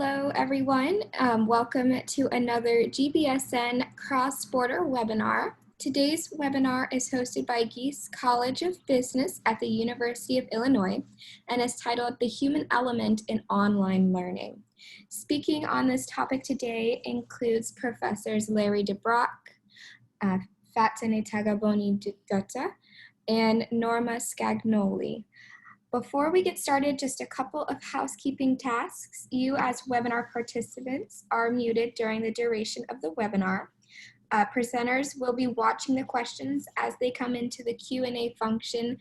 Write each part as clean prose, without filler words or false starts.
Hello, everyone. Welcome to another GBSN cross-border webinar. Today's webinar is hosted by Gies College of Business at the University of Illinois and is titled The Human Element in Online Learning. Speaking on this topic today includes Professors Larry DeBrock, Fataneh Taghaboni-Dutta, and Norma Scagnoli. Before we get started, just a couple of housekeeping tasks. You as webinar participants are muted during the duration of the webinar. Presenters will be watching the questions as they come into the Q&A function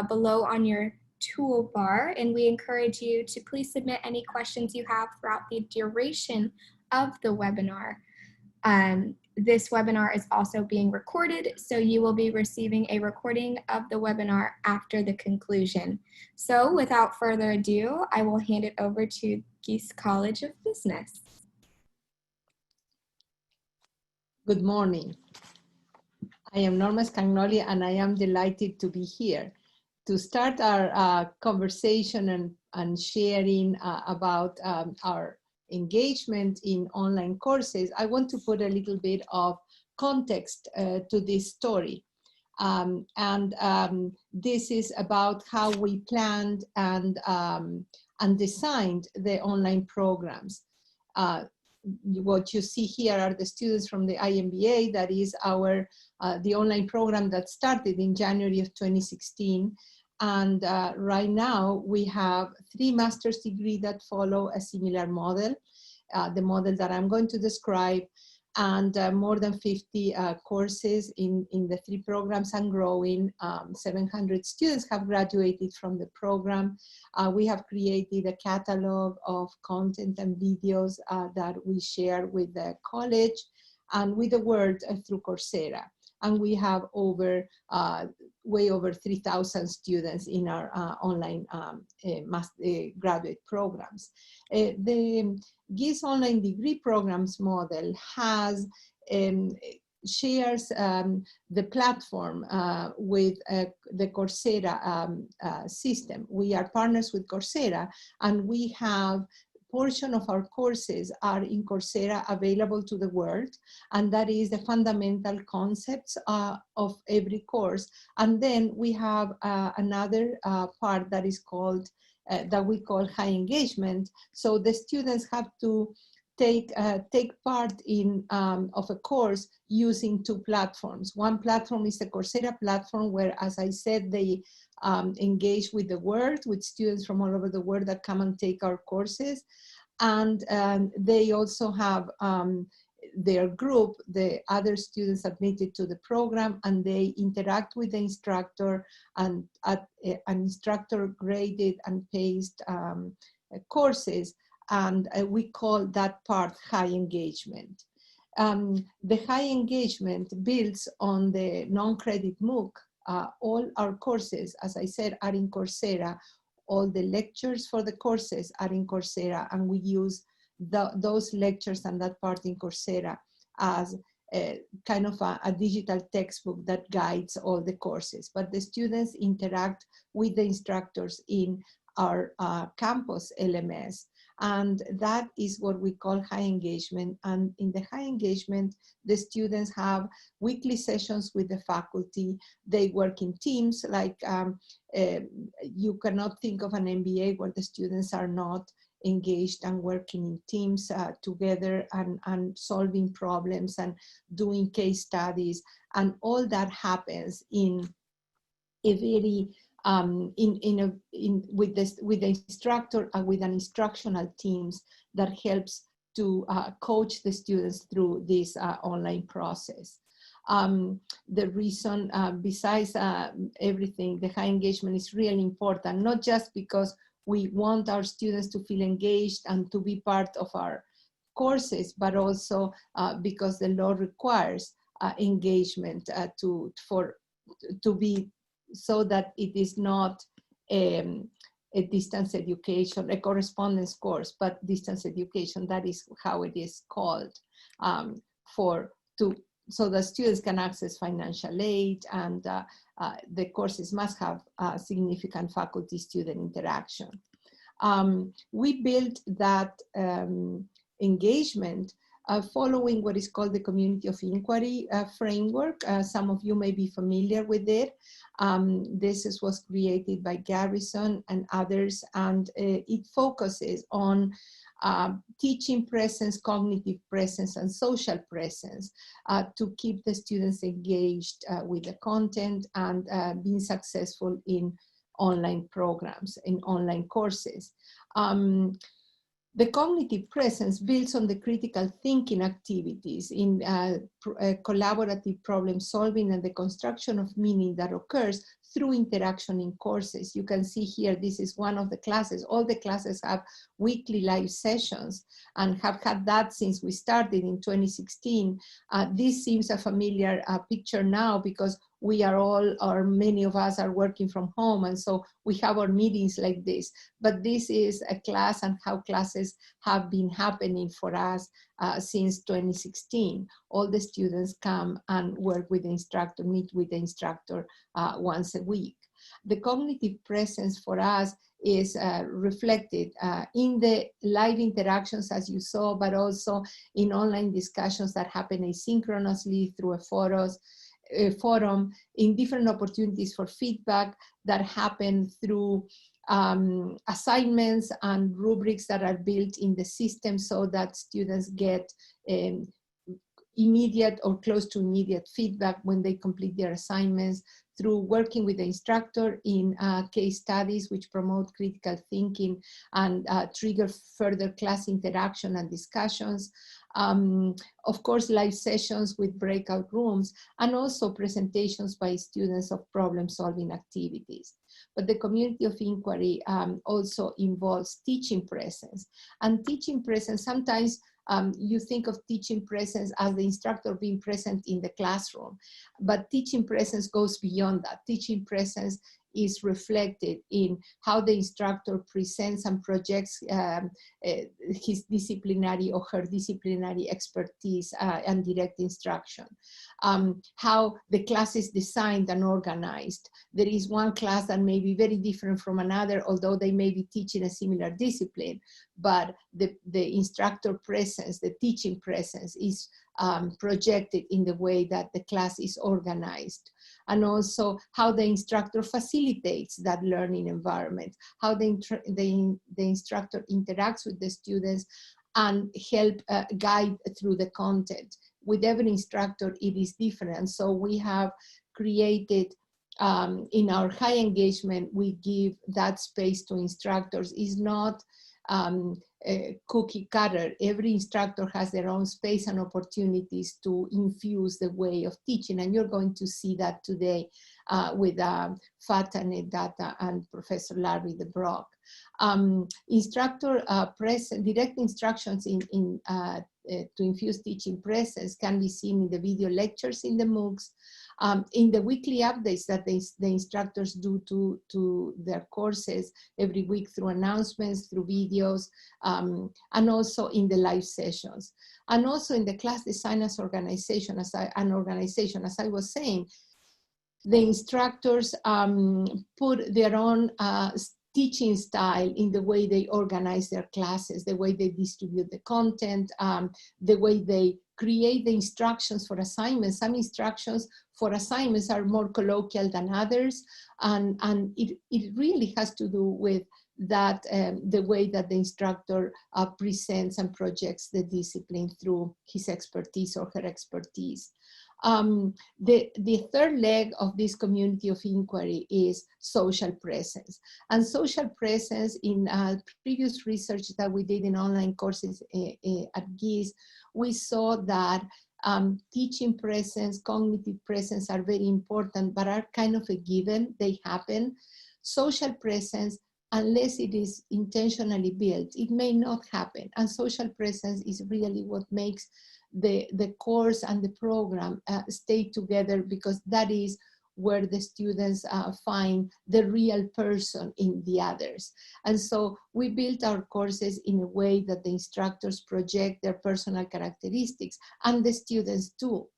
below on your toolbar, and we encourage you to please submit any questions you have throughout the duration of the webinar. This webinar is also being recorded, so you will be receiving a recording of the webinar after the conclusion. So without further ado, I will hand it over to Gies College of Business. Good morning. I am Norma Scagnoli, and I am delighted to be here to start our conversation and sharing about our engagement in online courses. I want to put a little bit of context to this story. This is about how we planned and designed the online programs. What you see here are the students from the IMBA, that is the online program that started in January of 2016. And right now we have 3 master's degrees that follow a similar model, the model that I'm going to describe, and more than 50 courses in the 3 programs and growing. 700 students have graduated from the program. We have created a catalog of content and videos that we share with the college and with the world through Coursera. And we have way over 3,000 students in our online graduate programs. The Gies Online Degree Programs model shares the platform with the Coursera system. We are partners with Coursera, and we have portion of our courses are in Coursera available to the world, and that is the fundamental concepts of every course. And then we have another part that is called, that we call high engagement. So the students have to take part in of a course using 2 platforms. One platform is the Coursera platform, where, as I said, they engage with the world, with students from all over the world that come and take our courses. And they also have their group, the other students admitted to the program, and they interact with the instructor, and at an instructor graded and paced courses. And we call that part high engagement. The high engagement builds on the non-credit MOOC. All our courses, as I said, are in Coursera. All the lectures for the courses are in Coursera, and we use those lectures and that part in Coursera as a kind of a digital textbook that guides all the courses. But the students interact with the instructors in our campus LMS. And that is what we call high engagement. And in the high engagement, the students have weekly sessions with the faculty. They work in teams, like you cannot think of an MBA where the students are not engaged and working in teams together and solving problems and doing case studies. And all that happens in a very with the instructor and with an instructional teams that helps to coach the students through this online process. The reason, besides everything, the high engagement is really important, not just because we want our students to feel engaged and to be part of our courses, but also because the law requires engagement to be, so that it is not a distance education, a correspondence course, but distance education. That is how it is called, so the students can access financial aid, and the courses must have significant faculty-student interaction. We built that engagement following what is called the Community of Inquiry framework. Some of you may be familiar with it. This was created by Garrison and others, and it focuses on teaching presence, cognitive presence, and social presence to keep the students engaged with the content and being successful in online programs, in online courses. The cognitive presence builds on the critical thinking activities in collaborative problem solving and the construction of meaning that occurs through interaction in courses. You can see here, this is one of the classes. All the classes have weekly live sessions and have had that since we started in 2016. This seems a familiar picture now because we are all, or many of us are working from home, and so we have our meetings like this. But this is a class and how classes have been happening for us since 2016. All the students come and work with the instructor, meet with the instructor once a week. The cognitive presence for us is reflected in the live interactions, as you saw, but also in online discussions that happen asynchronously through a forum, in different opportunities for feedback that happen through assignments and rubrics that are built in the system so that students get immediate or close to immediate feedback when they complete their assignments, through working with the instructor in case studies which promote critical thinking and trigger further class interaction and discussions. Of course, live sessions with breakout rooms, and also presentations by students of problem-solving activities. But the community of inquiry also involves teaching presence. And teaching presence, sometimes you think of teaching presence as the instructor being present in the classroom, but teaching presence goes beyond that. Teaching presence is reflected in how the instructor presents and projects his disciplinary or her disciplinary expertise and direct instruction. How the class is designed and organized. There is one class that may be very different from another, although they may be teaching a similar discipline, but the instructor presence, the teaching presence is projected in the way that the class is organized. And also how the instructor facilitates that learning environment, how the instructor interacts with the students and help guide through the content. With every instructor, it is different. And so we have created, in our high engagement, we give that space to instructors. It's not cookie cutter. Every instructor has their own space and opportunities to infuse the way of teaching, and you're going to see that today with Fataneh Dutta and Professor Larry DeBrock. Instructor direct instructions to infuse teaching presence can be seen in the video lectures in the MOOCs, in the weekly updates that the instructors do to their courses every week through announcements, through videos, and also in the live sessions. And also in the class design as organization, as I was saying, the instructors put their own teaching style in the way they organize their classes, the way they distribute the content, the way they create the instructions for assignments. Some instructions for assignments are more colloquial than others, and it really has to do with that, the way that the instructor presents and projects the discipline through his expertise or her expertise. The third leg of this community of inquiry is social presence. And social presence, in previous research that we did in online courses at Gies, we saw that teaching presence, cognitive presence are very important, but are kind of a given. They happen. Social presence, unless it is intentionally built, it may not happen. And social presence is really what makes the course and the program stay together, because that is where the students find the real person in the others. And so we built our courses in a way that the instructors project their personal characteristics, and the students too.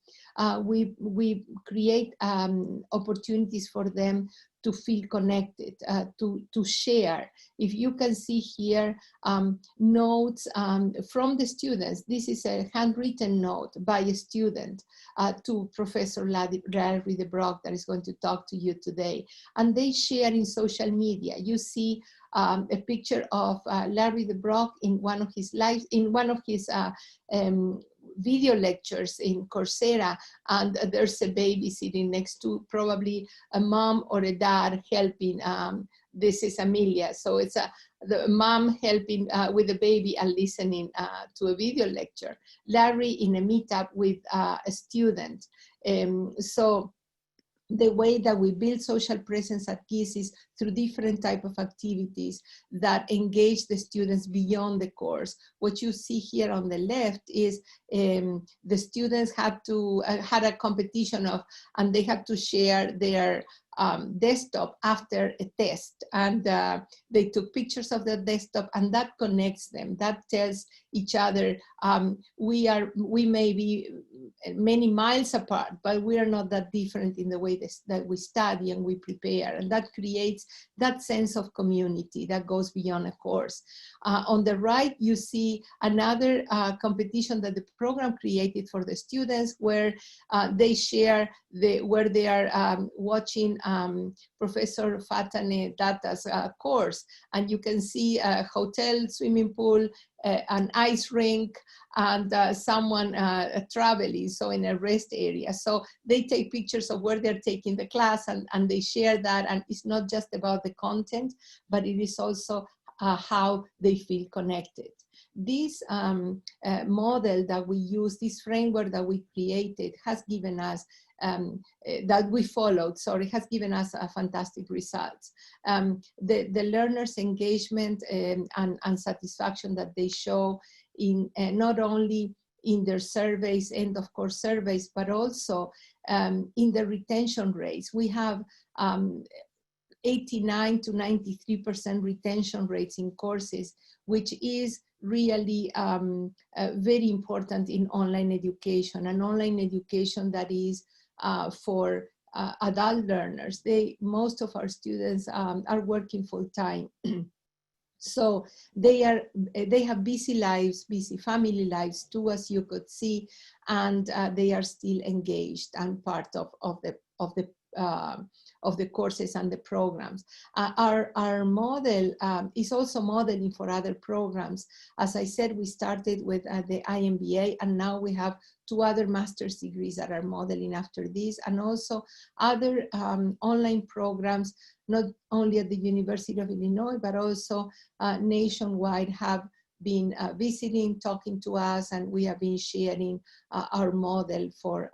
We create opportunities for them to feel connected, to share. If you can see here notes from the students, this is a handwritten note by a student to Professor Larry DeBrock that is going to talk to you today. And they share in social media. You see a picture of Larry DeBrock in one of his lives, in one of his video lectures in Coursera, and there's a baby sitting next to probably a mom or a dad helping. This is Amelia, so it's the mom helping with the baby and listening to a video lecture. Larry in a meetup with a student. So the way that we build social presence at Gies is through different type of activities that engage the students beyond the course. What you see here on the left is the students had a competition of, and they had to share their desktop after a test, and they took pictures of their desktop, and that connects them. That tells each other we may be many miles apart, but we are not that different in the way that we study and we prepare, and that creates that sense of community that goes beyond a course. On the right, you see another competition that the program created for the students, where they share where they are watching Professor Fataneh Datta's course, and you can see a hotel, swimming pool, an ice rink, and someone traveling, so in a rest area. So they take pictures of where they're taking the class, and they share that, and it's not just about the content, but it is also how they feel connected. This model that we use, this framework that we created, has given us that we followed, sorry, has given us fantastic results. The learners' engagement and satisfaction that they show in not only in their surveys, end of course surveys, but also in the retention rates. We have 89 to 93% retention rates in courses, which is really very important in online education, an online education that is for adult learners. Most of our students are working full time. So they have busy lives, busy family lives too, as you could see, and they are still engaged and part of the courses and the programs. Our model is also modeling for other programs. As I said, we started with the IMBA, and now we have 2 other master's degrees that are modeling after this, and also other online programs, not only at the University of Illinois, but also nationwide, have been visiting, talking to us, and we have been sharing our model for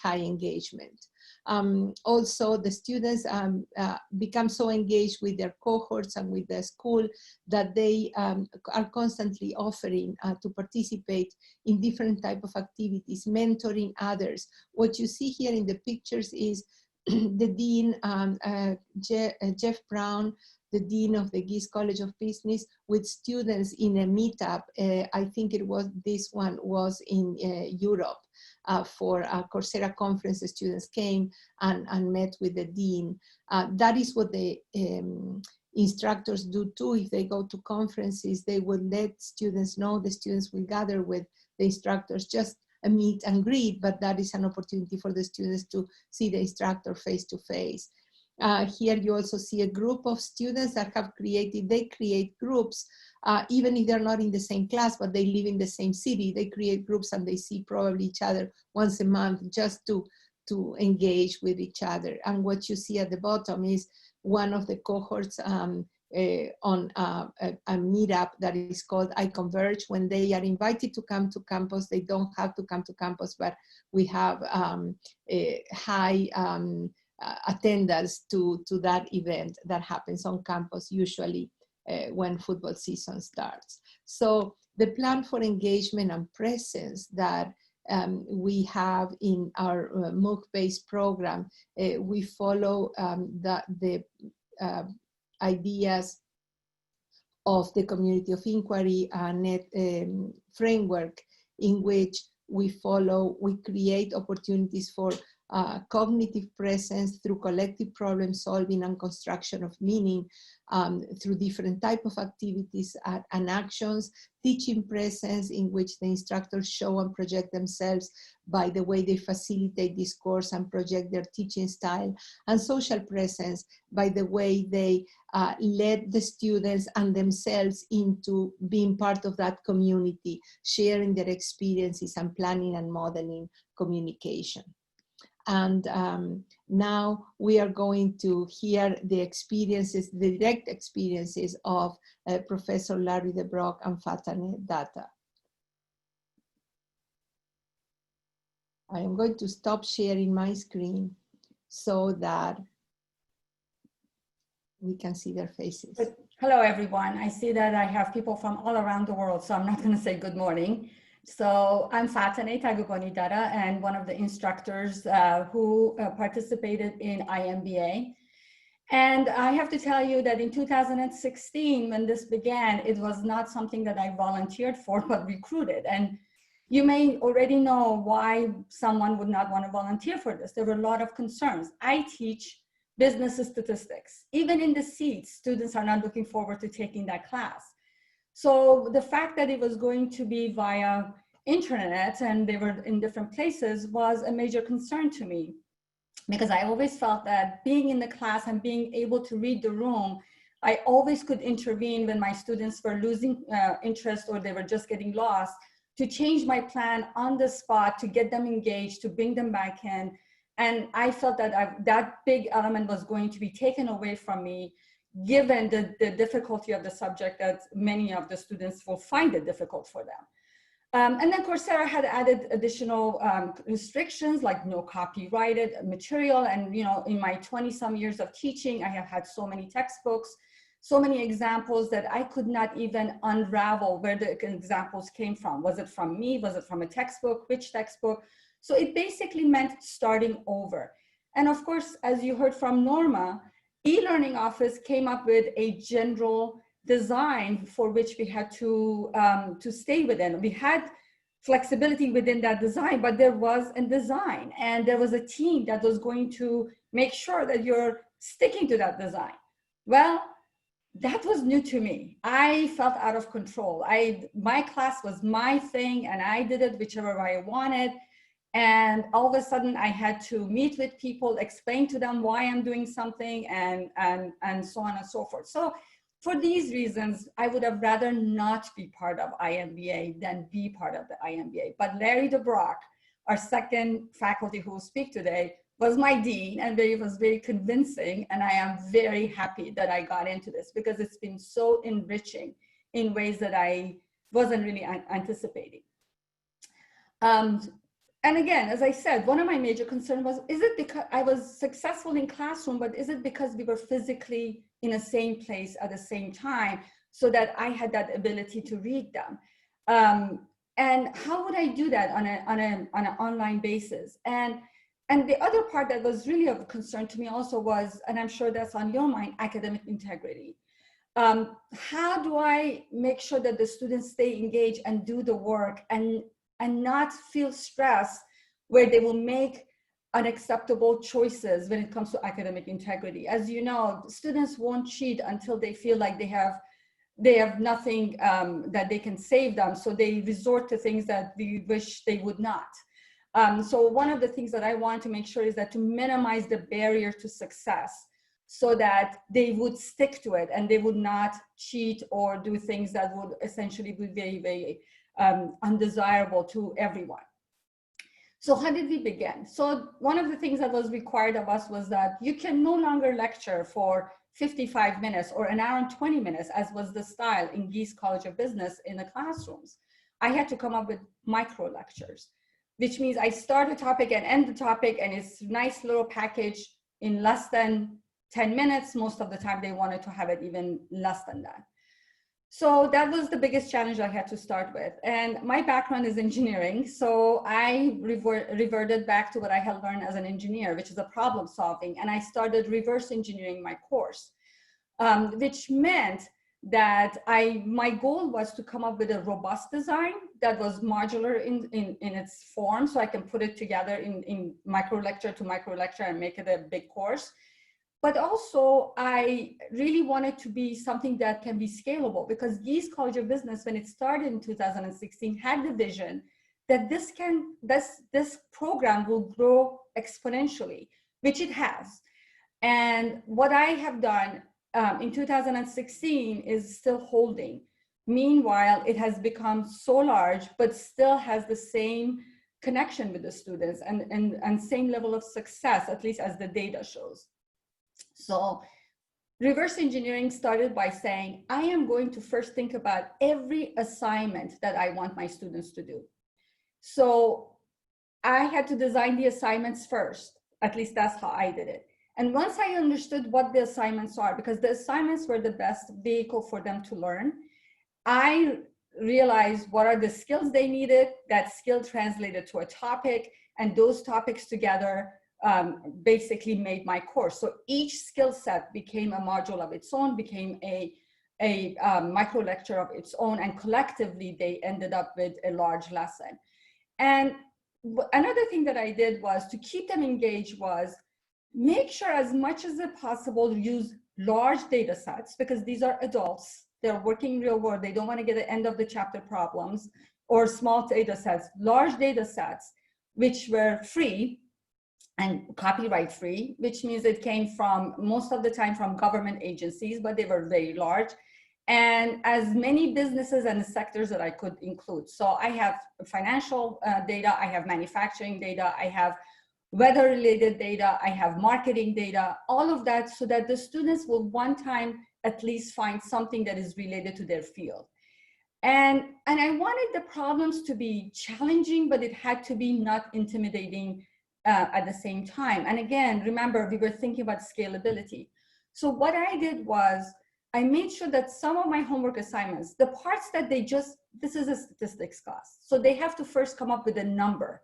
high engagement. Also, the students become so engaged with their cohorts and with the school that they are constantly offering to participate in different type of activities, mentoring others. What you see here in the pictures is the Dean, Jeff Brown, the Dean of the Gies College of Business, with students in a meetup. I think this one was in Europe. For a Coursera conference, the students came and met with the dean. That is what the instructors do too. If they go to conferences, they will let students know. The students will gather with the instructors, just a meet and greet, but that is an opportunity for the students to see the instructor face to face. Here you also see a group of students that have they create groups, even if they're not in the same class, but they live in the same city. They create groups and they see probably each other once a month, just to engage with each other. And what you see at the bottom is one of the cohorts on a meetup that is called I Converge. When they are invited to come to campus, they don't have to come to campus, but we have a high attendance to that event that happens on campus, usually when football season starts. So the plan for engagement and presence that we have in our MOOC-based program, we follow the ideas of the community of inquiry net framework, in which we create opportunities for cognitive presence through collective problem solving and construction of meaning through different type of activities and actions, teaching presence in which the instructors show and project themselves by the way they facilitate discourse and project their teaching style, and social presence by the way they led the students and themselves into being part of that community, sharing their experiences and planning and modeling communication. And now we are going to hear the experiences, the direct experiences of Professor Larry DeBrock and Fataneh Dutta. I am going to stop sharing my screen so that we can see their faces. Hello, everyone. I see that I have people from all around the world, so I'm not going to say good morning. So I'm Fataneh Taghaboni-Dutta, and one of the instructors who participated in IMBA. And I have to tell you that in 2016, when this began, it was not something that I volunteered for, but recruited. And you may already know why someone would not want to volunteer for this. There were a lot of concerns. I teach business statistics. Even in the seats, students are not looking forward to taking that class. So the fact that it was going to be via internet and they were in different places was a major concern to me, because I always felt that being in the class and being able to read the room, I always could intervene when my students were losing interest or they were just getting lost, to change my plan on the spot, to get them engaged, to bring them back in. And I felt that that big element was going to be taken away from me, given the difficulty of the subject that many of the students will find it difficult for them. And then Coursera had added additional restrictions like no copyrighted material. And in my 20-some years of teaching, I have had so many textbooks, so many examples that I could not even unravel where the examples came from. Was it from me? Was it from a textbook? Which textbook? So it basically meant starting over. And of course, as you heard from Norma, e-learning office came up with a general design for which we had to stay within. We had flexibility within that design, but there was a design and there was a team that was going to make sure that you're sticking to that design. Well, that was new to me. I felt out of control. My class was my thing and I did it whichever way I wanted. And all of a sudden I had to meet with people, explain to them why I'm doing something and so on and so forth. So for these reasons, I would have rather not be part of IMBA than be part of the IMBA. But Larry DeBrock, our second faculty who will speak today, was my dean and he was very convincing. And I am very happy that I got into this because it's been so enriching in ways that I wasn't really anticipating. And again, as I said, one of my major concerns was, is it because I was successful in classroom, but is it because we were physically in the same place at the same time so that I had that ability to read them? And how would I do that on an online basis? And the other part that was really of concern to me also was, and I'm sure that's on your mind, academic integrity. How do I make sure that the students stay engaged and do the work and not feel stressed where they will make unacceptable choices when it comes to academic integrity? As you know, students won't cheat until they feel like they have nothing that they can save them. So they resort to things that they wish they would not. So one of the things that I want to make sure is that to minimize the barrier to success so that they would stick to it and they would not cheat or do things that would essentially be very, very undesirable to everyone. So how did we begin? So one of the things that was required of us was that you can no longer lecture for 55 minutes or an hour and 20 minutes, as was the style in Gies College of Business in the classrooms. I had to come up with micro lectures, which means I start a topic and end the topic, and it's a nice little package in less than 10 minutes. Most of the time they wanted to have it even less than that. So that was the biggest challenge I had to start with. And my background is engineering. So I reverted back to what I had learned as an engineer, which is a problem solving. And I started reverse engineering my course, which meant that my goal was to come up with a robust design that was modular in its form, so I can put it together in micro lecture to micro lecture and make it a big course. But also I really wanted to be something that can be scalable, because Gies College of Business, when it started in 2016, had the vision that this program will grow exponentially, which it has. And what I have done in 2016 is still holding. Meanwhile, it has become so large, but still has the same connection with the students and same level of success, at least as the data shows. So reverse engineering started by saying, I am going to first think about every assignment that I want my students to do. So I had to design the assignments first, at least that's how I did it. And once I understood what the assignments are, because the assignments were the best vehicle for them to learn, I realized what are the skills they needed, that skill translated to a topic, and those topics together basically made my course. So each skill set became a module of its own, became a micro lecture of its own, and collectively they ended up with a large lesson. And another thing that I did was to keep them engaged was make sure as much as possible to use large data sets, because these are adults, they're working real world, they don't want to get the end of the chapter problems, or small data sets, large data sets, which were free and copyright free, which means it came from, most of the time, from government agencies, but they were very large, and as many businesses and sectors that I could include. So I have financial data, I have manufacturing data, I have weather-related data, I have marketing data, all of that, so that the students will one time at least find something that is related to their field. And I wanted the problems to be challenging, but it had to be not intimidating at the same time. And again, remember, we were thinking about scalability. So what I did was, I made sure that some of my homework assignments, the parts that they just, this is a statistics class, so they have to first come up with a number.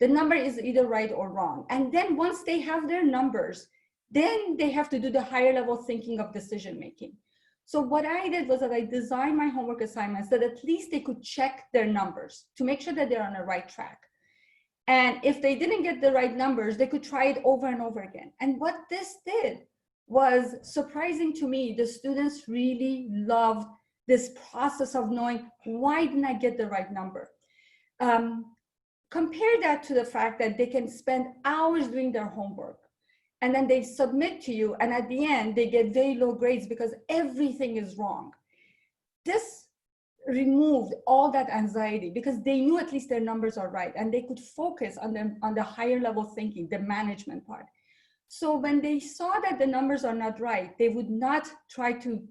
The number is either right or wrong. And then once they have their numbers, then they have to do the higher level thinking of decision making. So what I did was that I designed my homework assignments that at least they could check their numbers to make sure that they're on the right track. And if they didn't get the right numbers, they could try it over and over again. And what this did was surprising to me. The students really loved this process of knowing, why didn't I get the right number? Compare that to the fact that they can spend hours doing their homework, and then they submit to you, and at the end, they get very low grades because everything is wrong. This removed all that anxiety because they knew at least their numbers are right, and they could focus on the higher level thinking, the management part. So when they saw that the numbers are not right, they would not try to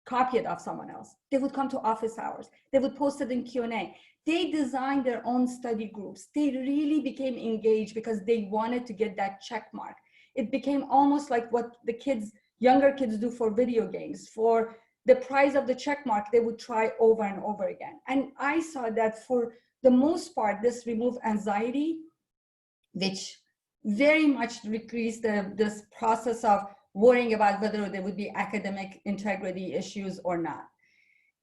copy it off someone else. They would come to office hours. They would post it in Q&A. They designed their own study groups. They really became engaged because they wanted to get that check mark. It became almost like what the kids, younger kids do for video games. For the prize of the check mark, they would try over and over again. And I saw that for the most part, this removed anxiety, which very much decreased this process of worrying about whether there would be academic integrity issues or not.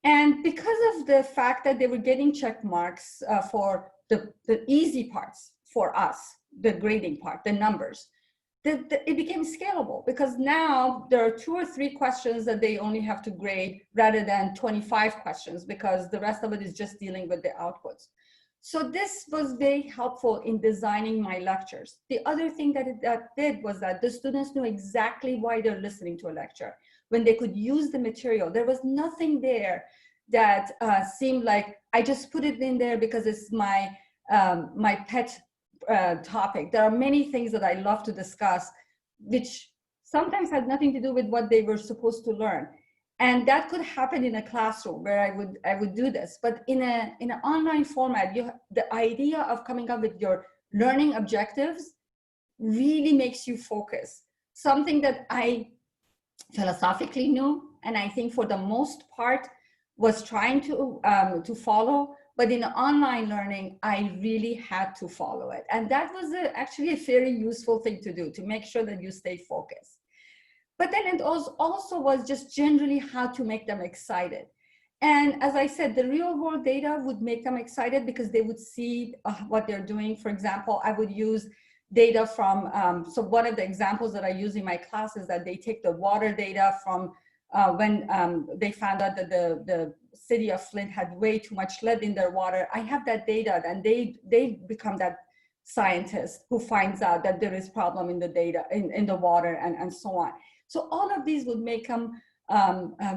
And because of the fact that they were getting check marks for the easy parts for us, the grading part, the numbers, it became scalable, because now there are 2 or 3 questions that they only have to grade rather than 25 questions, because the rest of it is just dealing with the outputs. So this was very helpful in designing my lectures. The other thing that it did was that the students knew exactly why they're listening to a lecture. When they could use the material, there was nothing there that seemed like I just put it in there because it's my pet topic. There are many things that I love to discuss, which sometimes had nothing to do with what they were supposed to learn. And that could happen in a classroom where I would do this, but in an online format, the idea of coming up with your learning objectives really makes you focus. Something that I philosophically knew, and I think for the most part was trying to follow, but in online learning, I really had to follow it. And that was actually a very useful thing to do, to make sure that you stay focused. But then it also was just generally how to make them excited. And as I said, the real world data would make them excited because they would see what they're doing. For example, I would use data from, so one of the examples that I use in my class is that they take the water data from when they found out that the city of Flint had way too much lead in their water. I have that data, and they become that scientist who finds out that there is problem in the data, in the water, and so on. So all of these would make them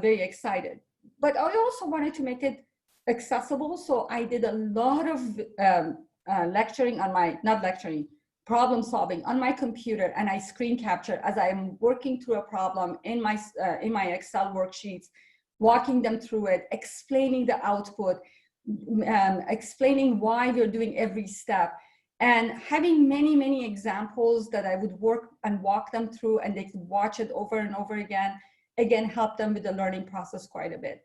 very excited. But I also wanted to make it accessible. So I did a lot of lecturing on my, not lecturing, problem solving on my computer, and I screen capture as I'm working through a problem in my Excel worksheets, walking them through it, explaining the output, explaining why we're doing every step, and having many examples that I would work and walk them through, and they could watch it over and over again help them with the learning process quite a bit.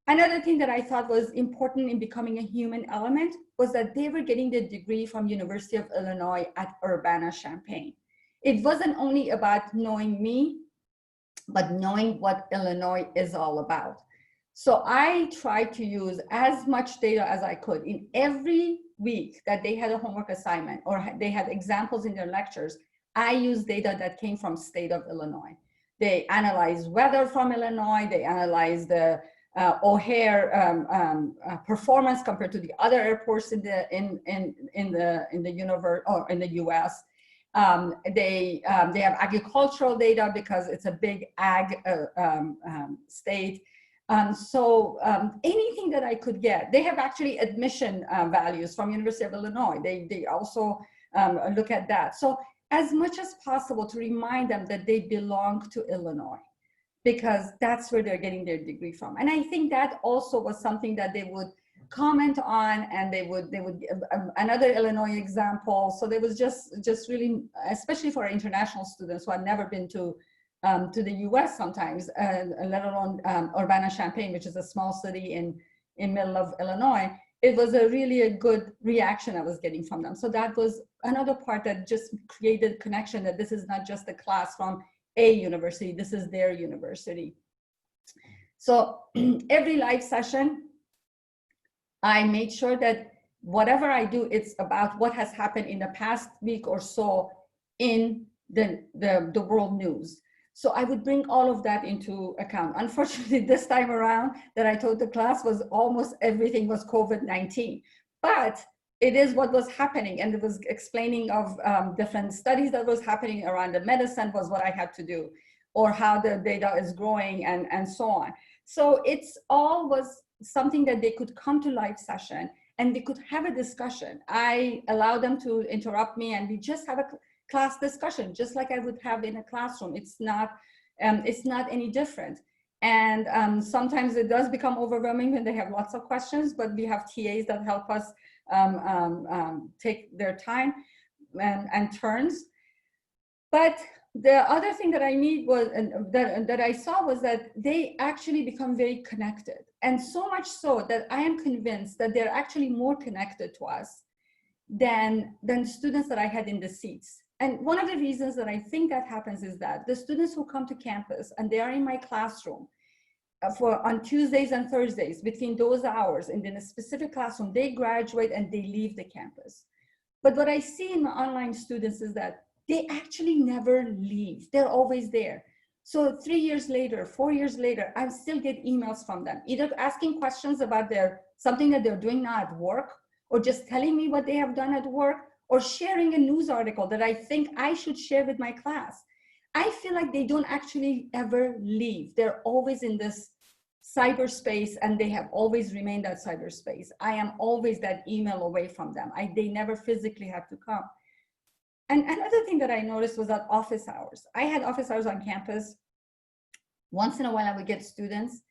Another thing that I thought was important in becoming a human element was that they were getting the degree from University of Illinois at Urbana-Champaign. It wasn't only about knowing me, but knowing what Illinois is all about. So I tried to use as much data as I could. In every week that they had a homework assignment or they had examples in their lectures, I used data that came from state of Illinois. They analyzed weather from Illinois, they analyzed the O'Hare performance compared to the other airports in the universe or in the U.S. They have agricultural data because it's a big ag state. So anything that I could get, they have actually admission values from University of Illinois. They also look at that. So as much as possible to remind them that they belong to Illinois, because that's where they're getting their degree from. And I think that also was something that they would comment on, and they would give another Illinois example. So there was just really, especially for international students who had never been to the US sometimes, let alone Urbana-Champaign, which is a small city in middle of Illinois. It was really a good reaction I was getting from them. So that was another part that just created connection, that this is not just a class from a university, this is their university. So every live session, I made sure that whatever I do, it's about what has happened in the past week or so in the world news. So I would bring all of that into account. Unfortunately, this time around that I taught the class was almost everything was COVID-19, but it is what was happening. And it was explaining of different studies that was happening around the medicine was what I had to do, or how the data is growing and so on. So it's all was something that they could come to live session and we could have a discussion. I allow them to interrupt me and we just have a class discussion, just like I would have in a classroom. It's not any different. And sometimes it does become overwhelming when they have lots of questions, but we have TAs that help us take their time and turns. But the other thing that I need was, that I saw was that they actually become very connected. And so much so that I am convinced that they're actually more connected to us than students that I had in the seats. And one of the reasons that I think that happens is that the students who come to campus and they are in my classroom on Tuesdays and Thursdays, between those hours and in a specific classroom, they graduate and they leave the campus. But what I see in my online students is that they actually never leave. They're always there. So 3 years later, 4 years later, I still get emails from them, either asking questions about something that they're doing now at work, or just telling me what they have done at work, or sharing a news article that I think I should share with my class. I feel like they don't actually ever leave. They're always in this cyberspace, and they have always remained that cyberspace. I am always that email away from them. They never physically have to come. And another thing that I noticed was that office hours. I had office hours on campus. Once in a while I would get students.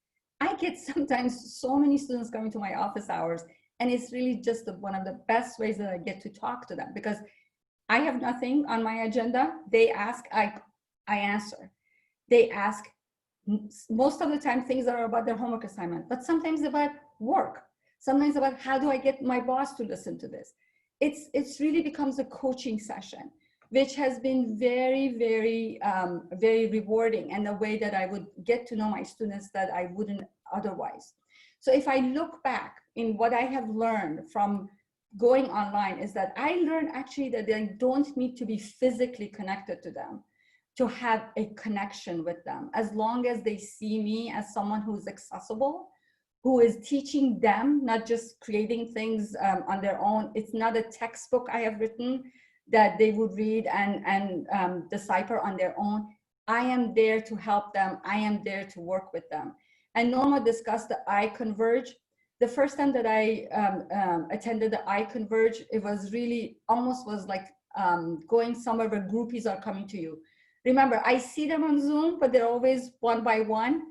I get sometimes so many students coming to my office hours, and it's really just one of the best ways that I get to talk to them, because I have nothing on my agenda. They ask, I answer. They ask, most of the time things that are about their homework assignment, but sometimes about work, sometimes about how do I get my boss to listen to this. It's really becomes a coaching session. which has been very, very, very rewarding, and a way that I would get to know my students that I wouldn't otherwise. So if I look back in what I have learned from going online, is that I learned actually that I don't need to be physically connected to them to have a connection with them, as long as they see me as someone who's accessible, who is teaching them, not just creating things on their own. It's not a textbook I have written that they would read and decipher on their own. I am there to help them. I am there to work with them. And Norma discussed the iConverge. The first time that I attended the iConverge, it was really almost was like going somewhere where groupies are coming to you. Remember, I see them on Zoom, but they're always one by one.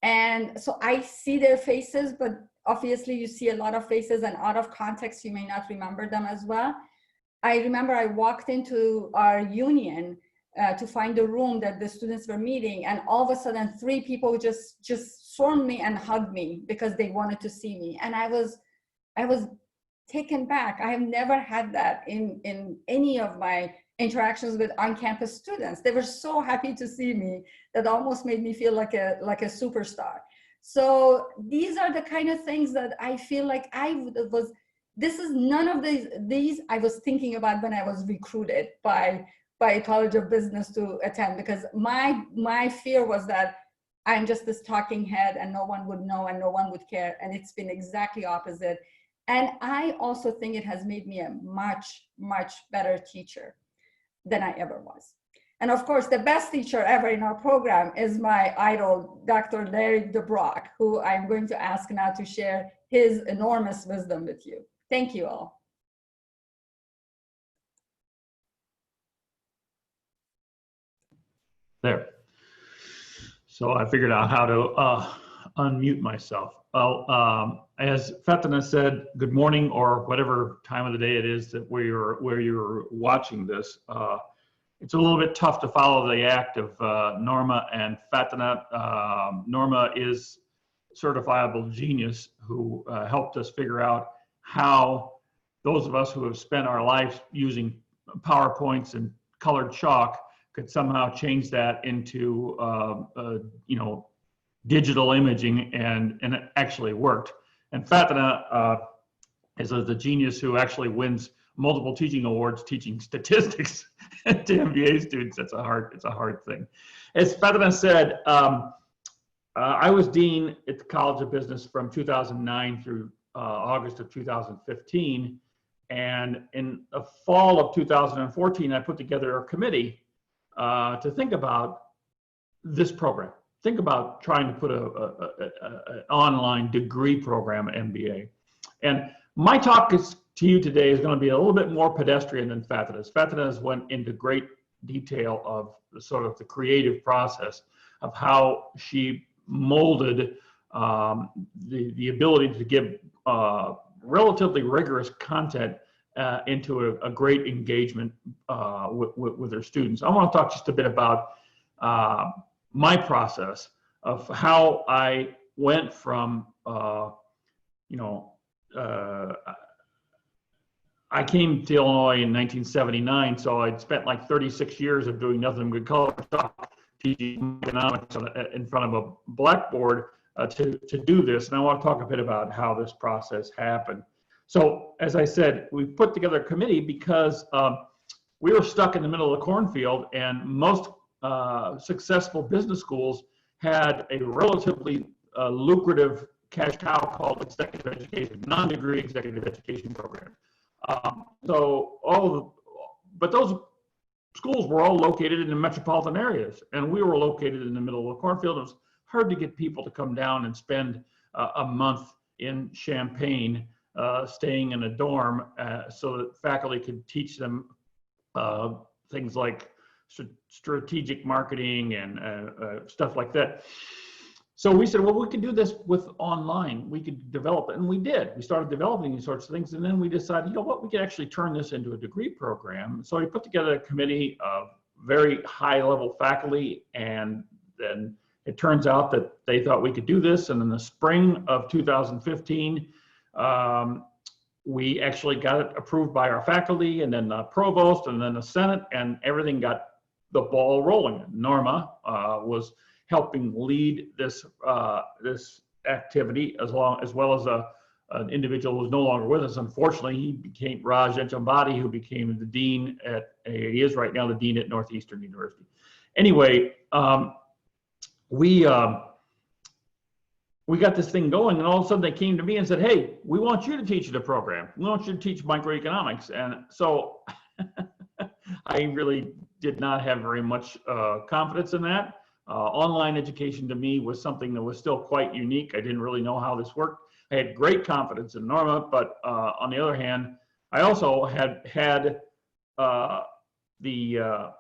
And so I see their faces, but obviously you see a lot of faces, and out of context, you may not remember them as well. I remember I walked into our union to find a room that the students were meeting, and all of a sudden 3 people just swarmed me and hugged me because they wanted to see me. And I was taken back. I have never had that in any of my interactions with on-campus students. They were so happy to see me that almost made me feel like a superstar. So these are the kind of things that I feel like this is none of these I was thinking about when I was recruited by a College of Business to attend, because my fear was that I'm just this talking head and no one would know and no one would care. And it's been exactly opposite. And I also think it has made me a much, much better teacher than I ever was. And of course, the best teacher ever in our program is my idol, Dr. Larry DeBrock, who I'm going to ask now to share his enormous wisdom with you. Thank you all. There. So I figured out how to unmute myself. Well, as Fataneh said, good morning, or whatever time of the day it is that where you're watching this. It's a little bit tough to follow the act of Norma and Fataneh. Norma is certifiable genius who helped us figure out how those of us who have spent our lives using PowerPoints and colored chalk could somehow change that into digital imaging, and it actually worked. And Fataneh is the genius who actually wins multiple teaching awards teaching statistics to MBA students. It's a hard thing. As Fataneh said, I was dean at the College of Business from 2009 through August of 2015. And in the fall of 2014, I put together a committee to think about this program. Think about trying to put an online degree program at MBA. And my talk to you today is going to be a little bit more pedestrian than Fataneh's. Fataneh's went into great detail of the creative process of how she molded the ability to give relatively rigorous content into a great engagement with their students. I want to talk just a bit about my process of how I went from, I came to Illinois in 1979, so I'd spent like 36 years of doing nothing but color chalk, teaching economics in front of a blackboard to do this. And I want to talk a bit about how this process happened. So as I said, we put together a committee because we were stuck in the middle of the cornfield, and most successful business schools had a relatively lucrative cash cow called executive education, non-degree executive education program. But those schools were all located in the metropolitan areas, and we were located in the middle of the cornfield. It was hard to get people to come down and spend a month in Champaign, staying in a dorm, so that faculty could teach them things like strategic marketing and stuff like that. So we said, well, we could do this with online. We could develop it, and we did. We started developing these sorts of things, and then we decided, you know what, we could actually turn this into a degree program. So we put together a committee of very high-level faculty, and then it turns out that they thought we could do this. And in the spring of 2015, we actually got it approved by our faculty, and then the provost, and then the Senate, and everything got the ball rolling. Norma was helping lead this this activity, as well as an individual who's no longer with us. Unfortunately, he became Raj Enchambadi, who became the dean he is right now the dean at Northeastern University. Anyway, we got this thing going, and all of a sudden they came to me and said, "Hey, we want you to teach the program. We want you to teach microeconomics." And so I really did not have very much confidence in that. Online education to me was something that was still quite unique. I didn't really know how this worked. I had great confidence in Norma, but on the other hand, I also had the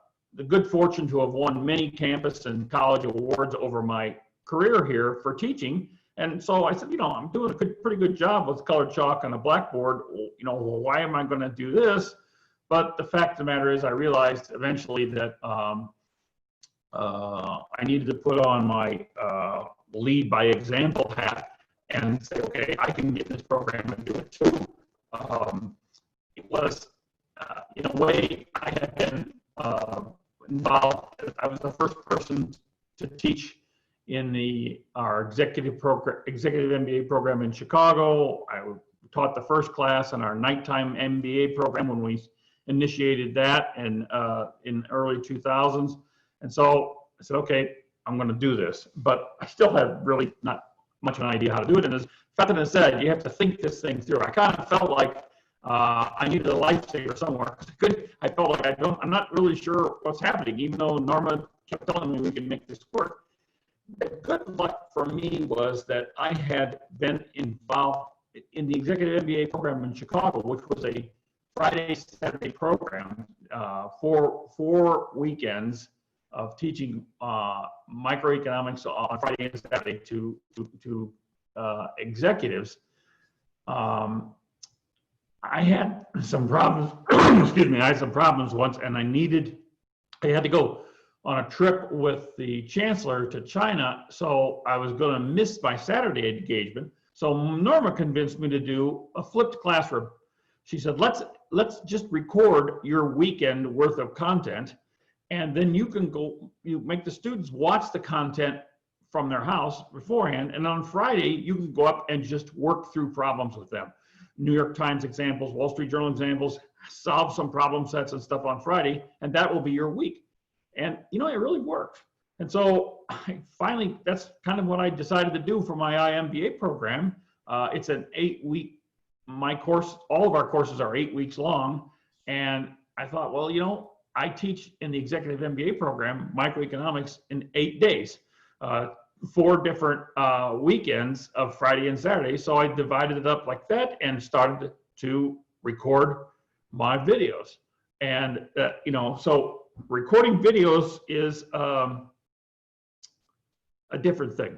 good fortune to have won many campus and college awards over my career here for teaching. And so I said, I'm doing a pretty good job with colored chalk on a blackboard. Well, why am I going to do this? But the fact of the matter is, I realized eventually that I needed to put on my lead by example hat and say, okay, I can get this program and do it too. It was, in a way, I had been involved. I was the first person to teach in our executive MBA program in Chicago. I taught the first class in our nighttime MBA program when we initiated that in early 2000s. And so I said, okay, I'm going to do this. But I still had really not much of an idea how to do it. And as Fataneh said, you have to think this thing through. I kind of felt like I needed a lifesaver somewhere. I felt like I'm not really sure what's happening, even though Norma kept telling me we can make this work. The good luck for me was that I had been involved in the executive MBA program in Chicago, which was a Friday, Saturday program, 4 weekends of teaching microeconomics on Friday and Saturday to executives. I had some problems. Excuse me. I had some problems once, and I had to go on a trip with the chancellor to China, so I was going to miss my Saturday engagement. So Norma convinced me to do a flipped classroom. She said, let's just record your weekend worth of content, and then you make the students watch the content from their house beforehand, and on Friday you can go up and just work through problems with them. New York Times examples, Wall Street Journal examples, solve some problem sets and stuff on Friday, and that will be your week. And it really worked. And so finally, that's kind of what I decided to do for my IMBA program. It's an 8-week, my course, all of our courses are 8 weeks long. And I thought, well, I teach in the executive MBA program, microeconomics, in 8 days, 4 different weekends of Friday and Saturday. So I divided it up like that and started to record my videos. And, so recording videos is a different thing.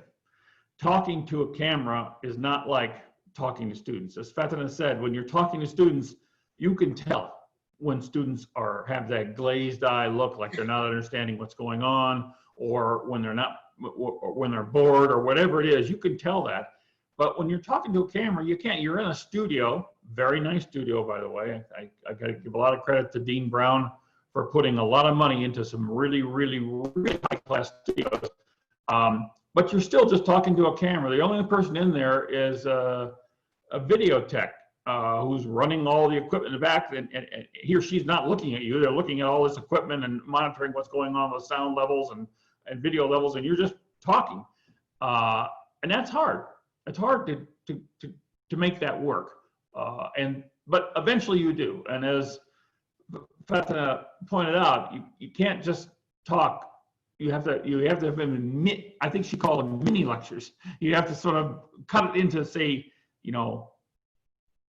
Talking to a camera is not like talking to students. As Fataneh said, when you're talking to students, you can tell when students have that glazed eye look, like they're not understanding what's going on, or when they're bored, or whatever it is. You can tell that. But when you're talking to a camera, you can't. You're in a studio, very nice studio, by the way. I got to give a lot of credit to Dean Brown for putting a lot of money into some really, really, really high-class studios. But you're still just talking to a camera. The only person in there is a video tech who's running all the equipment in the back, and he or she's not looking at you. They're looking at all this equipment and monitoring what's going on with sound levels and video levels, and you're just talking. And that's hard. It's hard to make that work. But eventually you do. And as Fataneh pointed out, you can't just talk. You have to have I think she called them mini lectures. You have to sort of cut it into, say,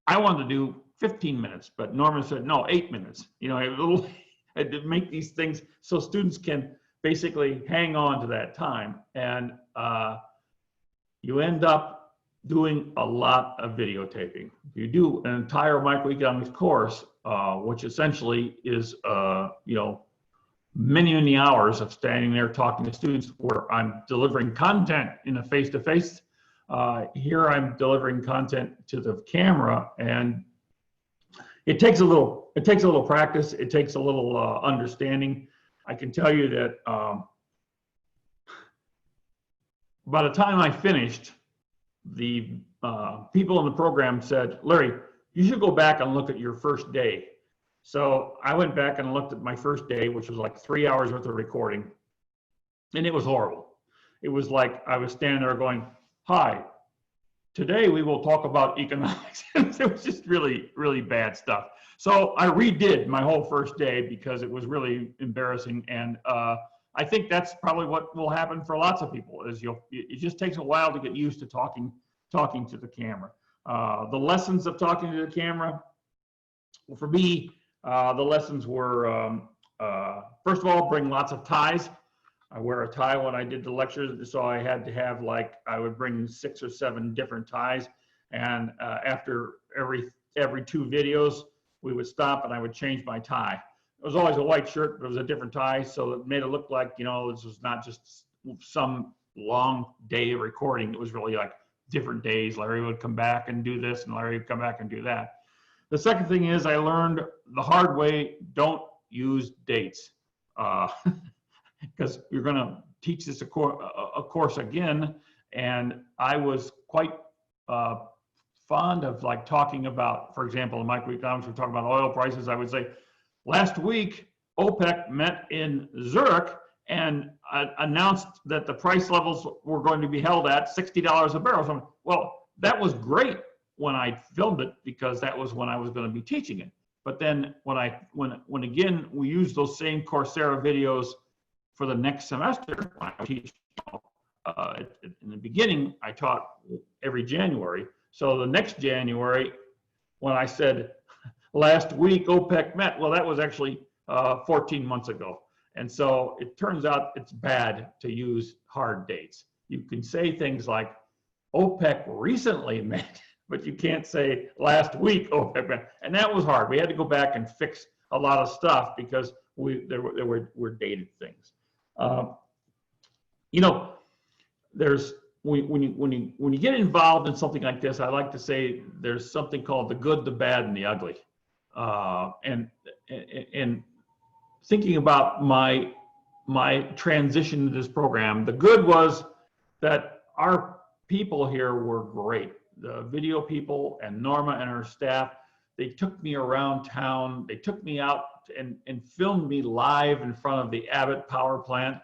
I wanted to do 15 minutes, but Norma said, no, 8 minutes. To make these things so students can basically hang on to that time. And you end up doing a lot of videotaping. You do an entire microeconomics course, which essentially is, many, many hours of standing there talking to students, where I'm delivering content in a face-to-face. Here I'm delivering content to the camera, and it takes a little practice. It takes a little understanding. I can tell you that by the time I finished, the people in the program said, Larry, you should go back and look at your first day. So I went back and looked at my first day, which was like 3 hours worth of recording, and it was horrible. It was like I was standing there going, hi, today we will talk about economics. It was just really, really bad stuff. So I redid my whole first day because it was really embarrassing. And I think that's probably what will happen for lots of people is it just takes a while to get used to talking to the camera. The lessons of talking to the camera, well, for me, the lessons were, first of all, bring lots of ties. I wear a tie when I did the lectures, so I had to have I would bring 6 or 7 different ties. And after every 2 videos, we would stop and I would change my tie. It was always a white shirt, but it was a different tie, so it made it look like, this was not just some long day of recording. It was really like different days. Larry would come back and do this, and Larry would come back and do that. The second thing is I learned the hard way, don't use dates. Because you're going to teach this a course again, and I was quite fond of talking about, for example, in microeconomics, we're talking about oil prices. I would say, last week, OPEC met in Zurich and announced that the price levels were going to be held at $60 a barrel. So, well, that was great when I filmed it because that was when I was going to be teaching it. But then when again, we used those same Coursera videos for the next semester, when I teach, in the beginning, I taught every January. So the next January, when I said, last week OPEC met, well, that was actually 14 months ago. And so it turns out it's bad to use hard dates. You can say things like OPEC recently met, but you can't say last week OPEC met. And that was hard. We had to go back and fix a lot of stuff because there were dated things. There's when you get involved in something like this, I like to say there's something called the good, the bad, and the ugly. And thinking about my transition to this program, the good was that our people here were great. The video people and Norma and her staff, they took me around town. They took me out and filmed me live in front of the Abbott power plant,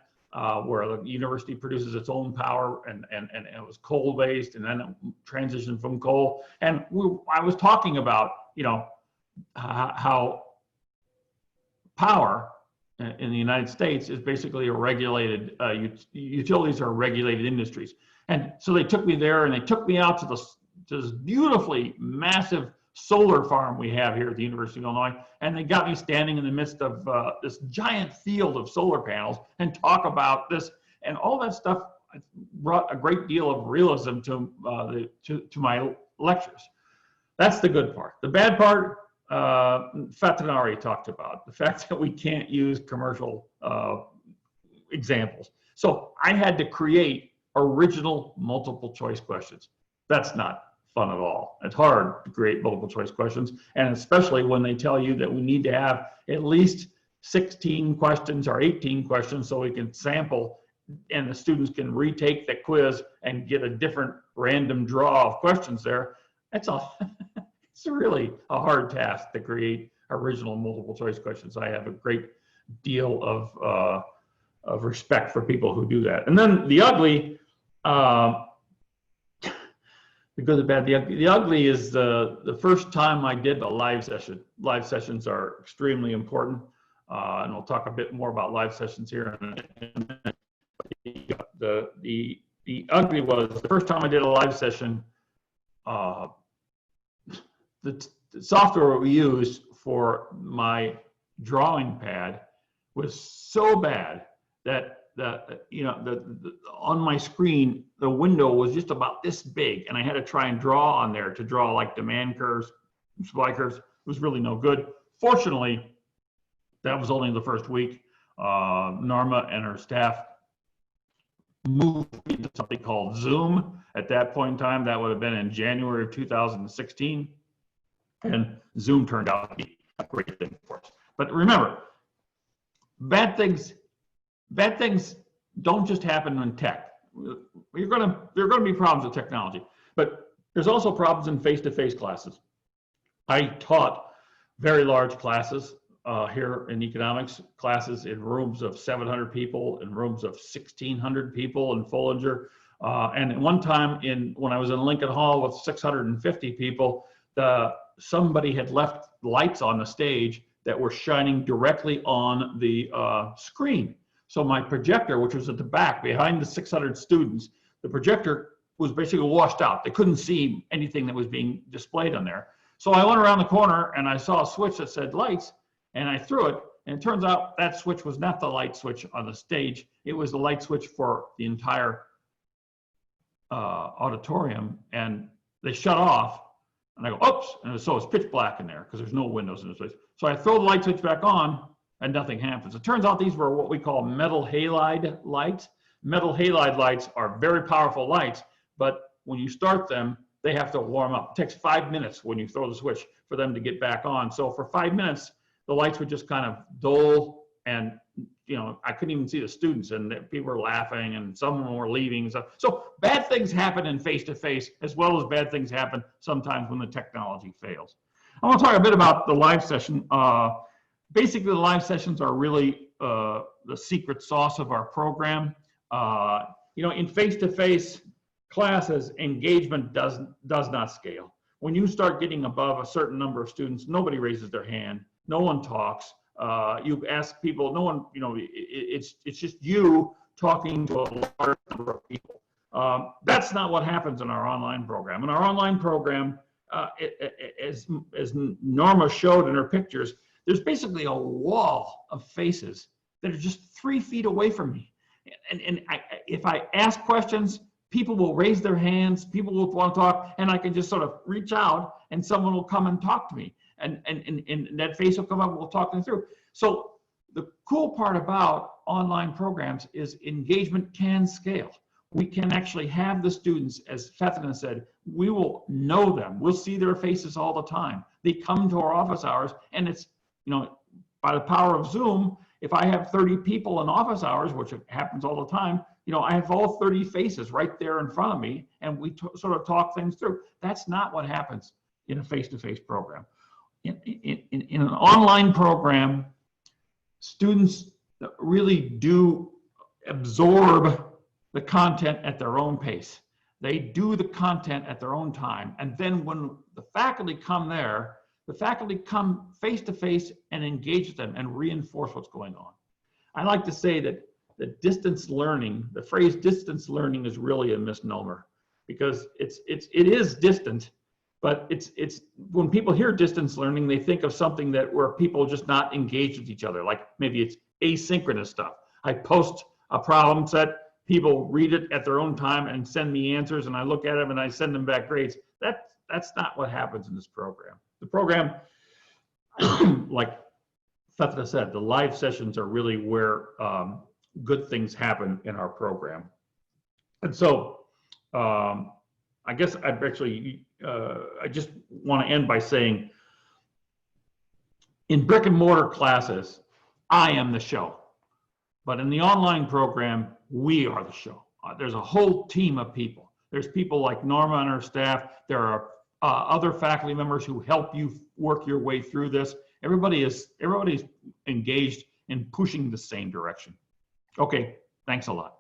where the university produces its own power, and it was coal-based, and then it transitioned from coal. And I was talking about, how power in the United States is basically a regulated, utilities are regulated industries. And so they took me there and they took me out to this beautifully massive solar farm we have here at the University of Illinois. And they got me standing in the midst of this giant field of solar panels and talk about this, and all that stuff brought a great deal of realism to my lectures. That's the good part. The bad part, Fataneh already talked about, the fact that we can't use commercial examples. So I had to create original multiple choice questions. That's not fun at all. It's hard to create multiple choice questions, and especially when they tell you that we need to have at least 16 questions or 18 questions so we can sample and the students can retake the quiz and get a different random draw of questions there. It's really a hard task to create original multiple choice questions. I have a great deal of respect for people who do that. And then the ugly, the good, the bad, the ugly. The ugly is the first time I did a live session. Live sessions are extremely important, and we'll talk a bit more about live sessions here in a minute. The ugly was the first time I did a live session. The software we used for my drawing pad was so bad that on my screen, the window was just about this big, and I had to try and draw on there to draw like demand curves, supply curves. It was really no good. Fortunately, that was only the first week. Norma and her staff moved into something called Zoom at that point in time. That would have been in January of 2016. And Zoom turned out to be a great thing for us. But remember, bad things don't just happen in tech. There are gonna be problems with technology, but there's also problems in face-to-face classes. I taught very large classes here in economics, classes in rooms of 700 people, in rooms of 1,600 people in Follinger. And at one time when I was in Lincoln Hall with 650 people, somebody had left lights on the stage that were shining directly on the screen. So my projector, which was at the back behind the 600 students, the projector was basically washed out. They couldn't see anything that was being displayed on there. So I went around the corner and I saw a switch that said lights, and I threw it. And it turns out that switch was not the light switch on the stage. It was the light switch for the entire auditorium. And they shut off. And I go, oops. And so it's pitch black in there because there's no windows in this place. So I throw the light switch back on and nothing happens. It turns out these were what we call metal halide lights. Metal halide lights are very powerful lights, but when you start them, they have to warm up. It takes 5 minutes when you throw the switch for them to get back on. So for 5 minutes, the lights would just kind of dull, and I couldn't even see the students, and people were laughing, and some of them were leaving. So bad things happen in face-to-face, as well as bad things happen sometimes when the technology fails. I want to talk a bit about the live session. Basically, the live sessions are really the secret sauce of our program. In face-to-face classes, engagement does not scale. When you start getting above a certain number of students, nobody raises their hand, no one talks. You ask people, no one, it's just you talking to a large number of people. That's not what happens in our online program. In our online program, as Norma showed in her pictures, there's basically a wall of faces that are just 3 feet away from me. And if I ask questions, people will raise their hands, people will want to talk, and I can just sort of reach out and someone will come and talk to me. And that face will come up and we'll talk them through. So the cool part about online programs is engagement can scale. We can actually have the students, as Fataneh said, we will know them. We'll see their faces all the time. They come to our office hours, and it's, by the power of Zoom, if I have 30 people in office hours, which happens all the time, I have all 30 faces right there in front of me, and we sort of talk things through. That's not what happens in a face-to-face program. In an online program, students really do absorb the content at their own pace. They do the content at their own time. And then when the faculty come there, the faculty come face-to-face and engage them and reinforce what's going on. I like to say that the distance learning, the phrase distance learning is really a misnomer, because it is distant, but it's when people hear distance learning, they think of something where people just not engage with each other, like maybe it's asynchronous stuff. I post a problem set, people read it at their own time and send me answers, and I look at them and I send them back grades. That's not what happens in this program. The program, like Fataneh said, the live sessions are really where good things happen in our program. And so I guess I just want to end by saying, in brick and mortar classes, I am the show. But in the online program, we are the show. There's a whole team of people. There's people like Norma and her staff. There are other faculty members who help you work your way through this. Everybody's engaged in pushing the same direction. Okay, thanks a lot.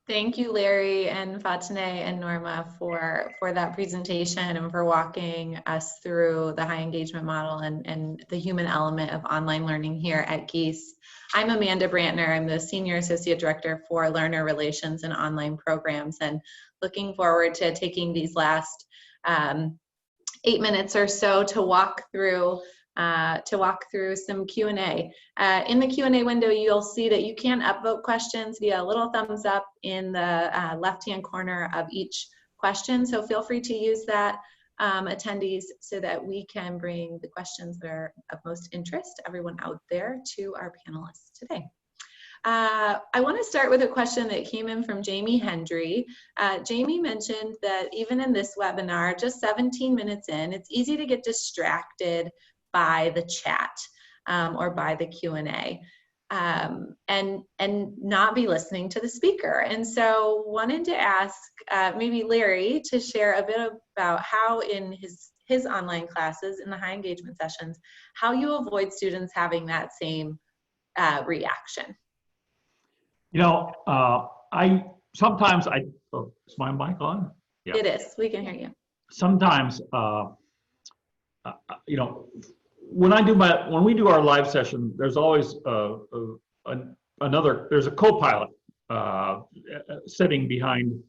Thank you, Larry and Fataneh and Norma for that presentation and for walking us through the high engagement model and the human element of online learning here at Gies. I'm Amanda Brantner. I'm the Senior Associate Director for Learner Relations and Online Programs, and looking forward to taking these last 8 minutes or so to walk through some Q&A. In the Q&A window, you'll see that you can upvote questions via a little thumbs up in the left-hand corner of each question. So feel free to use that, attendees, so that we can bring the questions that are of most interest to everyone out there to our panelists today. I want to start with a question that came in from Jamie Hendry. Jamie mentioned that even in this webinar, just 17 minutes in, it's easy to get distracted by the chat or by the Q&A. And not be listening to the speaker. And so wanted to ask maybe Larry to share a bit about how in his online classes, in the high engagement sessions, how you avoid students having that same reaction. You know, sometimes is my mic on? Yeah. It is, we can hear you. Sometimes, you know, when we do our live session, there's always there's a co-pilot sitting behind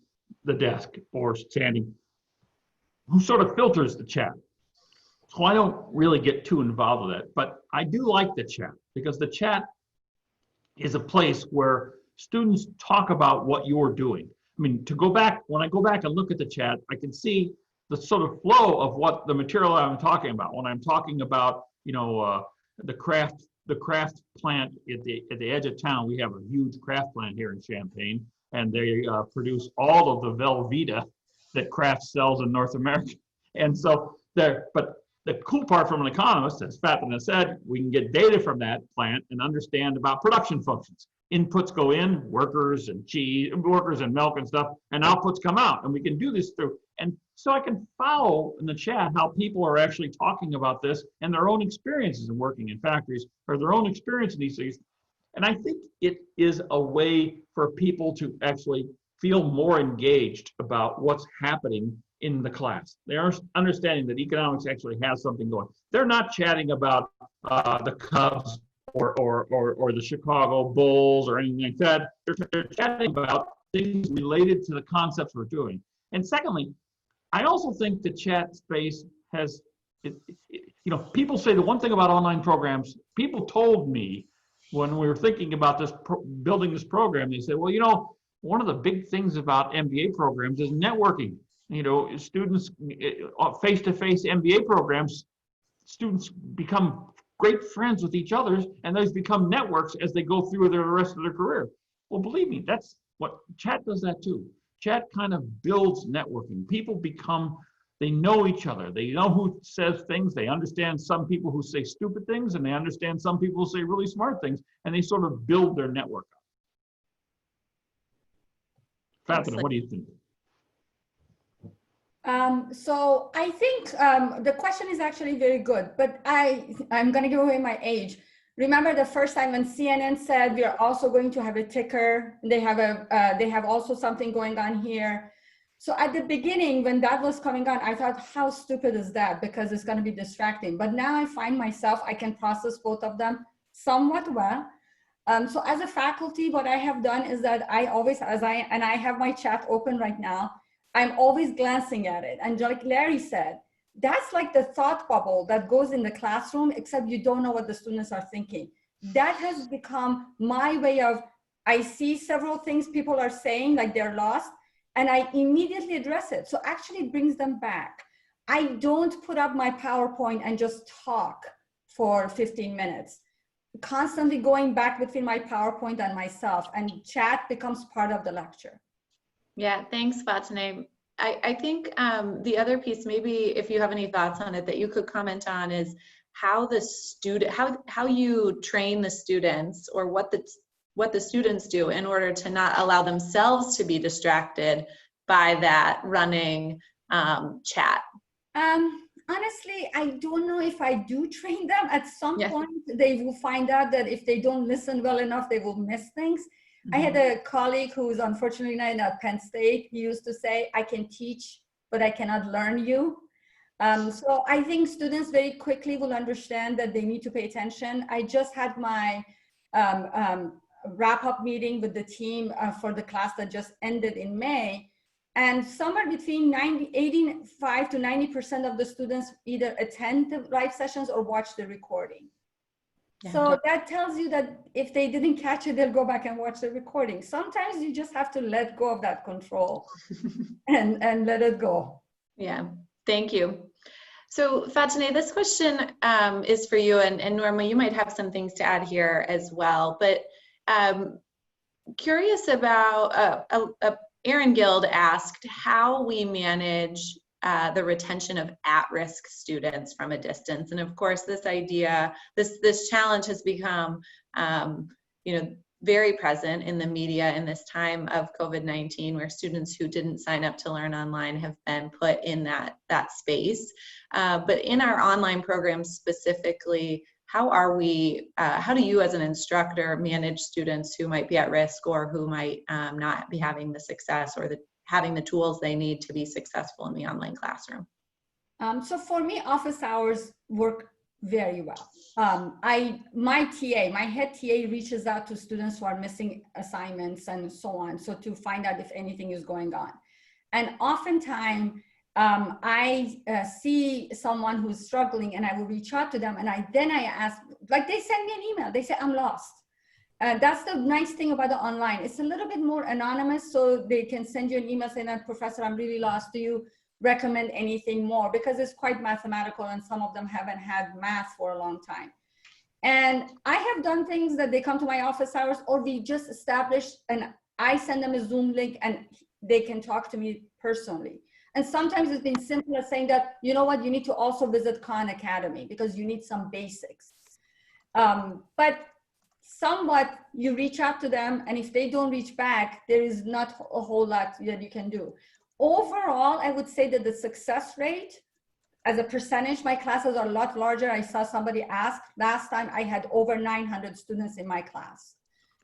the desk or standing who sort of filters the chat. So I don't really get too involved with that, but I do like the chat because the chat is a place where students talk about what you're doing. I mean, when I go back and look at the chat, I can see the sort of flow of what the material I'm talking about. When I'm talking about, you know, the craft plant at the edge of town, we have a huge craft plant here in Champaign, and they produce all of the Velveeta that Kraft sells in North America. And so but the cool part from an economist, as Fatma said, we can get data from that plant and understand about production functions. Inputs go in, workers and milk and stuff, and outputs come out. And we can do this through, and so I can follow in the chat how people are actually talking about this and their own experiences in working in factories or their own experience in these things. And I think it is a way for people to actually feel more engaged about what's happening in the class. They are understanding that economics actually has something going. They're not chatting about the Cubs or the Chicago Bulls or anything like that. They're chatting about things related to the concepts we're doing. And secondly, I also think the chat space has, you know, people say the one thing about online programs, people told me when we were thinking about this, building this program, they said, well, you know, one of the big things about MBA programs is networking. You know, students, face-to-face MBA programs, students become great friends with each other, and those become networks as they go through the rest of their career. Well, believe me, that's what chat does that too. Chat kind of builds networking. People they know each other. They know who says things. They understand some people who say stupid things, and they understand some people who say really smart things, and they sort of build their network up. Fataneh, what do you think? So I think the question is actually very good, but I'm going to give away my age. Remember the first time when CNN said we are also going to have a ticker? They have also something going on here. So at the beginning, when that was coming on, I thought, how stupid is that? Because it's going to be distracting. But now I find myself, I can process both of them somewhat well. So as a faculty, what I have done is that I always, I have my chat open right now, I'm always glancing at it. And like Larry said, that's like the thought bubble that goes in the classroom, except you don't know what the students are thinking. That has become my way of, I see several things people are saying, like they're lost, and I immediately address it. So actually it brings them back. I don't put up my PowerPoint and just talk for 15 minutes. Constantly going back between my PowerPoint and myself, and chat becomes part of the lecture. Yeah, thanks, Fataneh. I think the other piece, maybe if you have any thoughts on it that you could comment on, is how how you train the students, or what the students do in order to not allow themselves to be distracted by that running chat. Honestly, I don't know if I do train them. At some point, they will find out that if they don't listen well enough, they will miss things. I had a colleague who's unfortunately not at Penn State. He used to say, I can teach, but I cannot learn you. So I think students very quickly will understand that they need to pay attention. I just had my wrap-up meeting with the team for the class that just ended in May. And somewhere between 85 to 90% of the students either attend the live sessions or watch the recording. Yeah. So that tells you that if they didn't catch it, they'll go back and watch the recording. Sometimes you just have to let go of that control and let it go. Yeah, thank you. So Fataneh, this question is for you, and Norma, you might have some things to add here as well. But Curious about, Aaron Guild asked how we manage the retention of at-risk students from a distance. And of course, this idea, this challenge has become, very present in the media in this time of COVID-19, where students who didn't sign up to learn online have been put in that space. But in our online programs specifically, how do you as an instructor manage students who might be at risk or who might not be having the success or having the tools they need to be successful in the online classroom? So for me, office hours work very well. My head TA reaches out to students who are missing assignments and so on, so to find out if anything is going on. And oftentimes, I see someone who's struggling and I will reach out to them, and I ask, like, they send me an email, they say, I'm lost. That's the nice thing about the online. It's a little bit more anonymous, so they can send you an email saying that, Professor, I'm really lost. Do you recommend anything more? Because it's quite mathematical and some of them haven't had math for a long time. And I have done things that they come to my office hours, or we just established, and I send them a Zoom link and they can talk to me personally. And sometimes it's been simple as saying that, you know what, you need to also visit Khan Academy because you need some basics. But somewhat you reach out to them, and if they don't reach back, there is not a whole lot that you can do. Overall, I would say that the success rate, as a percentage, my classes are a lot larger. I saw somebody ask, last time I had over 900 students in my class.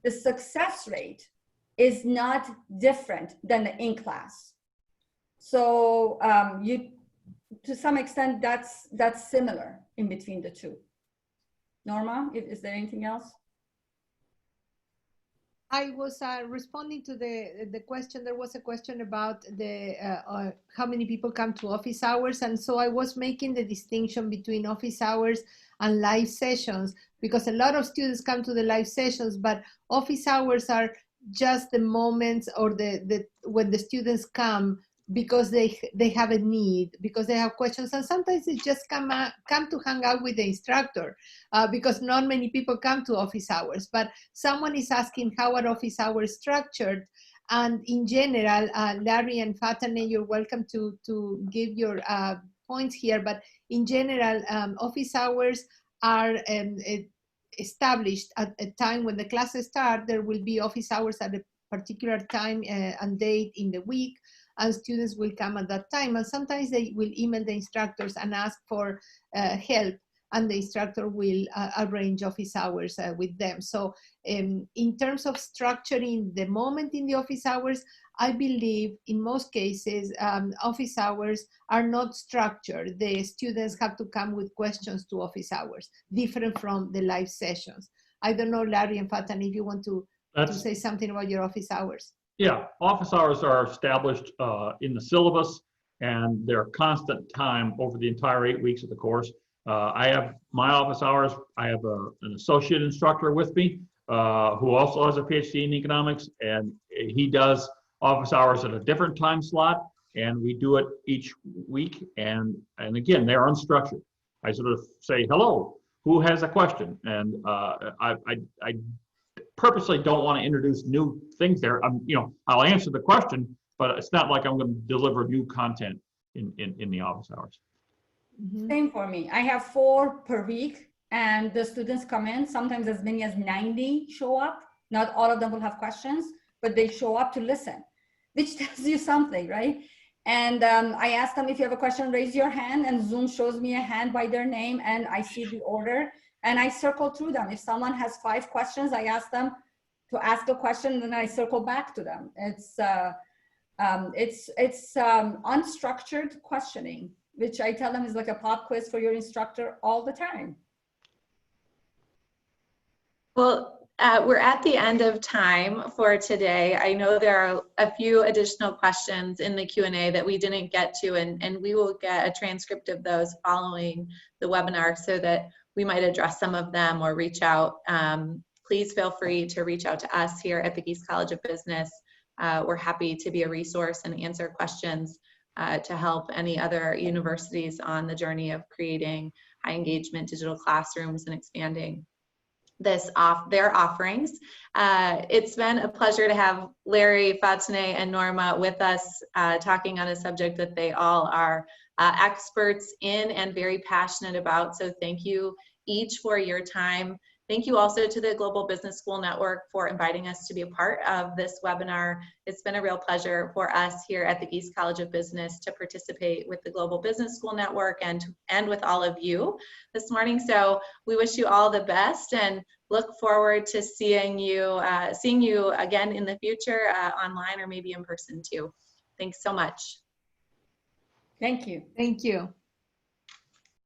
The success rate is not different than the in-class. So to some extent, that's similar in between the two. Norma, is there anything else? I was responding to the question. There was a question about how many people come to office hours. And so I was making the distinction between office hours and live sessions, because a lot of students come to the live sessions, but office hours are just the moments or when the students come because they have a need, because they have questions, and sometimes they just come to hang out with the instructor, because not many people come to office hours. But someone is asking how are office hours structured, and in general, Larry and Fataneh, you're welcome to give your points here, but in general, office hours are established at a time when the classes start. There will be office hours at a particular time and date in the week, and students will come at that time. And sometimes they will email the instructors and ask for help, and the instructor will arrange office hours with them. So in terms of structuring the moment in the office hours, I believe in most cases, office hours are not structured. The students have to come with questions to office hours, different from the live sessions. I don't know, Larry and Fataneh, if you want to say something about your office hours. Yeah, office hours are established in the syllabus, and they're constant time over the entire 8 weeks of the course. I have my office hours. I have an associate instructor with me who also has a PhD in economics, and he does office hours at a different time slot, and we do it each week. And again, they're unstructured. I sort of say, hello, who has a question? And I purposely don't want to introduce new things there. I'll answer the question, but it's not like I'm going to deliver new content in the office hours. Mm-hmm. Same for me. I have 4 per week, and the students come in. Sometimes as many as 90 show up. Not all of them will have questions, but they show up to listen, which tells you something, right? And I ask them, if you have a question, raise your hand, and Zoom shows me a hand by their name, and I see the order. And I circle through them. If someone has 5 questions, I ask them to ask a question, and then I circle back to them. It's unstructured questioning, which I tell them is like a pop quiz for your instructor all the time. Well, we're at the end of time for today. I know there are a few additional questions in the Q&A that we didn't get to, and we will get a transcript of those following the webinar so that we might address some of them or reach out. Please feel free to reach out to us here at the Gies College of Business. We're happy to be a resource and answer questions to help any other universities on the journey of creating high engagement digital classrooms and expanding. their offerings. It's been a pleasure to have Larry, Fataneh, and Norma with us talking on a subject that they all are experts in and very passionate about. So thank you each for your time. Thank you also to the Global Business School Network for inviting us to be a part of this webinar. It's been a real pleasure for us here at the Gies College of Business to participate with the Global Business School Network and with all of you this morning. So we wish you all the best and look forward to seeing you again in the future, online or maybe in person too. Thanks so much. Thank you. Thank you.